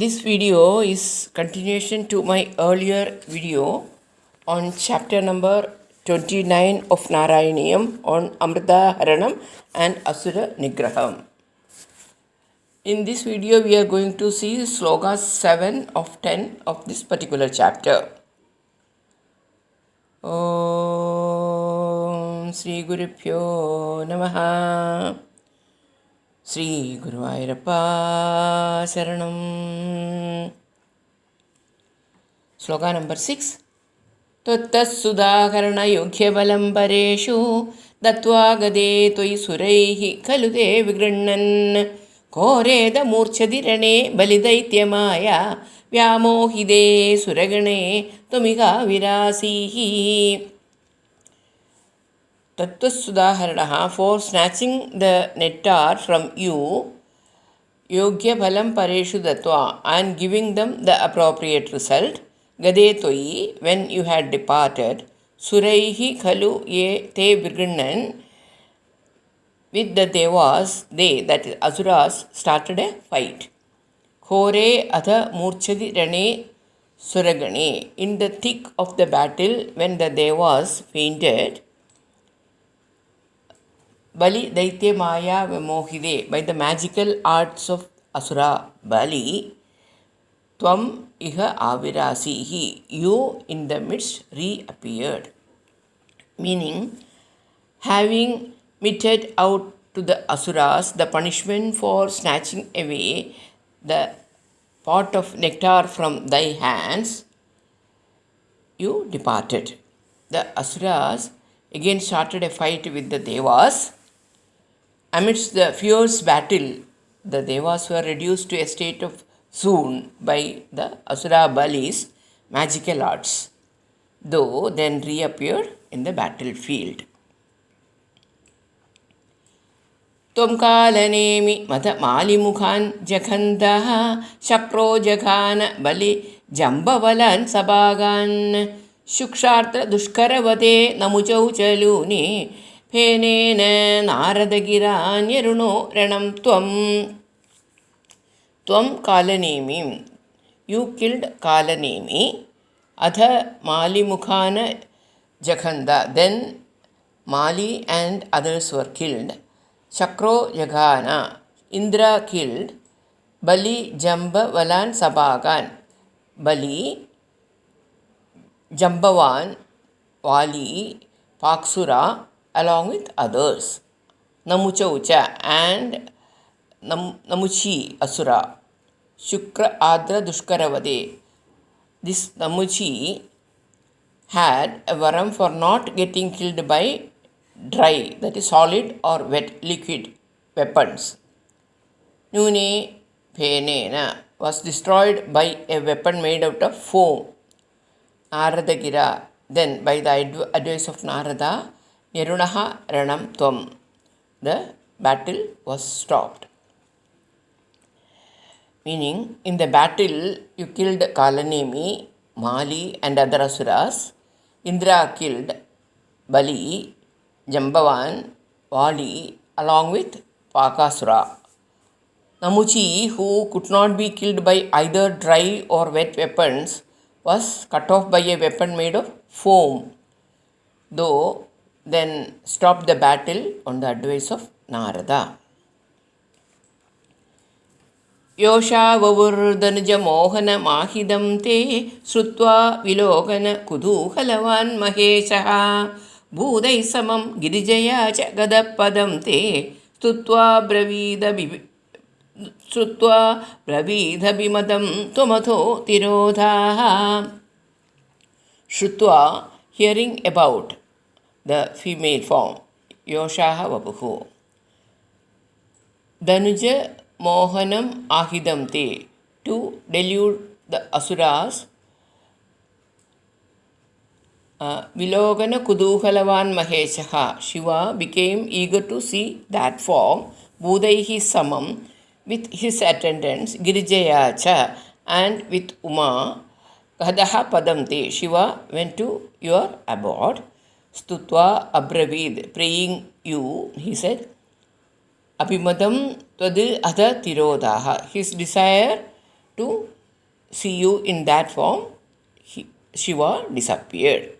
This video is continuation to my earlier video on chapter number 29 of Narayaniyam on Amrita Haranam and Asura Nigraham. In this video we are going to see slokas 7 of 10 of this particular chapter. Om Sri Gurubhyo Namaha. Sri Guruvayurappa Saranam. Sloka number 6. त्वत्तत्सुधाकरणयोग्यबलं परेषु दत्त्वा गदे त्वयि सुरैः खलु ते विगृह्णन् घोरेदमूर्च्छति रणे बलिदैत्यमाया व्यामोहिदे सुरगणे त्वमिहा विरासीः. Tattva for snatching the nectar from you, Yogya Phalam Pareshu Dattva, and giving them the appropriate result, Gade Toyi, when you had departed, Suraihi Khalu Ye Te Virgunnan, with the Devas, they, that is Asuras, started a fight. Khore Atha Murchadi Rane Suragane, in the thick of the battle, when the Devas fainted, Bali Daitya Maya Vimohide, by the magical arts of Asura Bali, Tvam Iha Avirasihi, you in the midst reappeared. Meaning, having meted out to the Asuras the punishment for snatching away the pot of nectar from thy hands, you departed. The Asuras again started a fight with the Devas. Amidst the fierce battle, the Devas were reduced to a state of swoon by the Asura Bali's magical arts, though then reappeared in the battlefield. Tvam kalanemi mata malimukhan jakhantaha shakro jaghana bali jambavalan sabagan shukshartra dushkaravate namuchauchaluni फेनेन नारदगिरान्यरुणो रणं त्वं Kalanemi. You killed Kalanemi. Atha Malimukhan Jakhanda. Then Mali and others were killed. Shakro Jaghana. Indra killed. Bali Jambavalan Sabagan. Bali, Jambavan, Vali, Paksura, along with others. Namucha Ucha and Namuchi Asura. Shukra Adra Dushkaravade. This Namuchi had a varam for not getting killed by dry, that is solid or wet liquid weapons. Nune Phenena was destroyed by a weapon made out of foam. Naradagira, then by the advice of Narada, Nirunaha Ranam Tvam, the battle was stopped. Meaning, in the battle, you killed Kalanemi, Mali and other Asuras. Indra killed Bali, Jambavan, Vali, along with Pakasura. Namuchi, who could not be killed by either dry or wet weapons, was cut off by a weapon made of foam, though then stopped the battle on the advice of Narada. Yosha Vavurdanuja Mohana Mahidam Te Srutva Vilogana Kuduhalavan Maheshaha Bhudai Samam Girijaya Chagadapadam Te Stutva Bravidha Bimadam Tomatho Tirodhaha. Shrutva, hearing about the female form, Yoshaha Vapuhu. Danuja Mohanam Ahidam Te, to delude the Asuras. Vilogana Kuduhalavan Maheshaha, Shiva became eager to see that form, Budaihi Samam, with his attendants, Girijayacha, and with Uma. Gadaha Padamte, Shiva went to your abode. Stutva Abravid, praying you, he said, Abhimadam Tvad Adha Tirodaha, his desire to see you in that form, Shiva disappeared.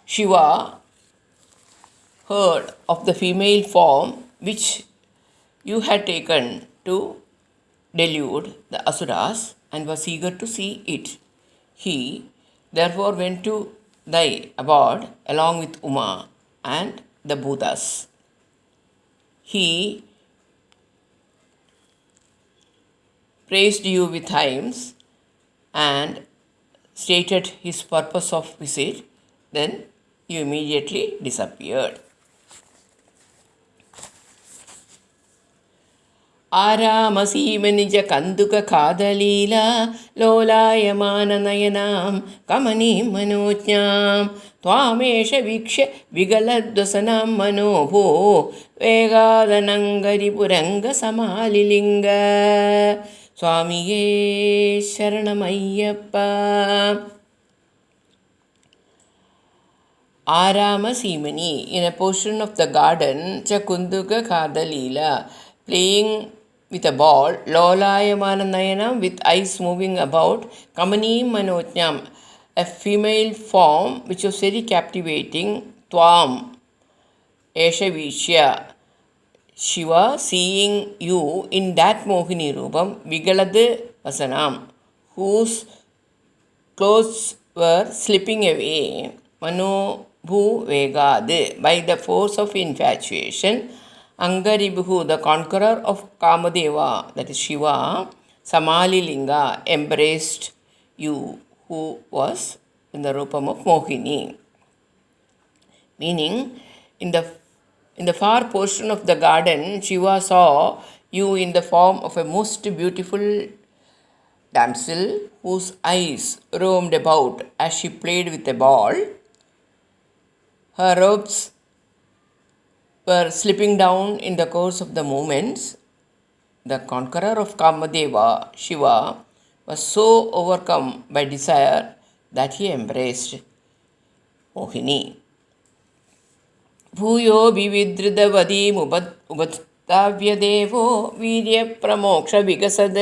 Shiva heard of the female form which you had taken to delude the Asuras and was eager to see it. He therefore went to thy abode along with Uma and the Bhutas. He praised you with hymns and stated his purpose of visit, then you immediately disappeared. आरामसीमनिज कन्दुककादलीला लोलायमाननयनां कमनीं मनोज्ञां त्वामेष वीक्ष्य विगलद्वसनां मनोभो वेगादनङ्गरिपुरङ्गसमालिलिङ्ग स्वामिये शरणमय्यप्पा. Aramasīmani, in a portion of the garden, Chakunduka Kadalila, playing with a ball, Lolayamana Nayanam, with eyes moving about, Kamani Manotnyam, a female form which was very captivating, Twam, Eshavishya, Shiva, seeing you in that Mohini Rupam, Vigalad Vasanam, whose clothes were slipping away, Manobhu Vegad, by the force of infatuation, Angaribhu, the conqueror of Kamadeva, that is Shiva, Samalilinga, embraced you, who was in the Rupam of Mohini. Meaning, in the far portion of the garden, Shiva saw you in the form of a most beautiful damsel whose eyes roamed about as she played with a ball. Her robes were slipping down in the course of the moments. The conqueror of Kamadeva, Shiva, was so overcome by desire that he embraced Mohini. Bhuyo vividridavadim upattavyadevo virya pramoksha vigasad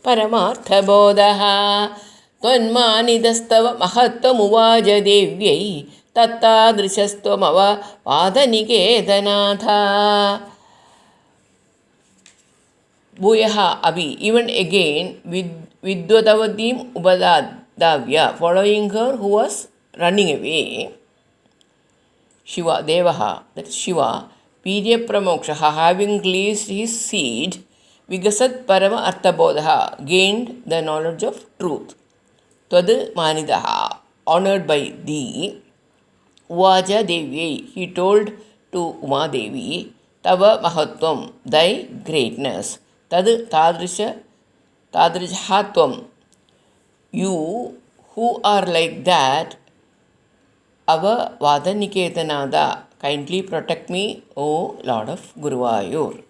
paramartha bodha tvanmanidastava mahattam uvaja devyai tattadrishastvamava padanikedanaatha. Bhuyaha Abhi, even again Vidvatavadim Ubadadavya, following her who was running away. Shiva, Devaha, that is Shiva, Virya Pramokshaha, having released his seed, Vigasat Parama Arthabodha, gained the knowledge of truth. Tvad Manidaha, honored by thee. Uvaja Devi, he told to Uma Devi, Tava Mahatvam, thy greatness. Tad Tadrishatvam, you who are like that, Ava Vadaniketanada, kindly protect me, O Lord of Guruvayur.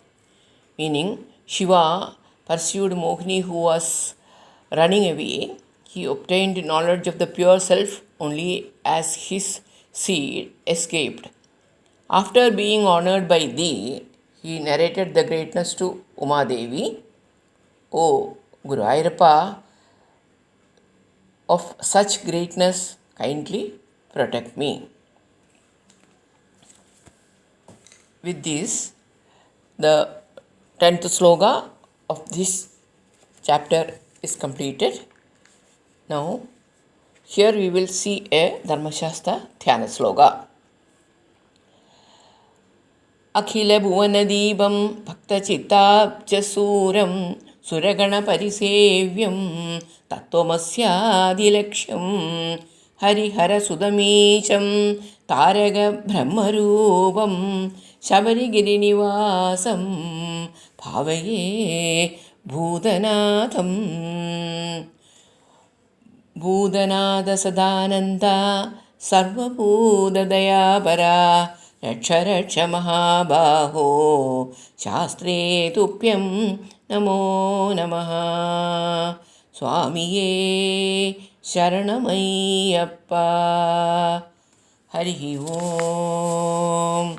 Meaning, Shiva pursued Mohini who was running away. He obtained knowledge of the pure self only as his seed escaped. After being honored by thee, he narrated the greatness to Uma Devi. O Guruvayurappa, of such greatness, kindly protect me. With this, the 10th sloka of this chapter is completed. Now, here we will see a Dharmashastra Dhyana sloka. Akhila Bhuvanadibam Bhaktachitabjasuram Suragana Parisevyam Tattvamasyadilaksham Harihara Sudamecham Taraga Brahmarupam Shabarigiri Nivasam Bhavaye Bhudanatham. Bhudanada Sadananda Sarvabhuda Dayabara Raksha Raksha Mahabaho Shastre Tupyam Namo Namaha Swamiye Sharanamayyappa. Harihi Om.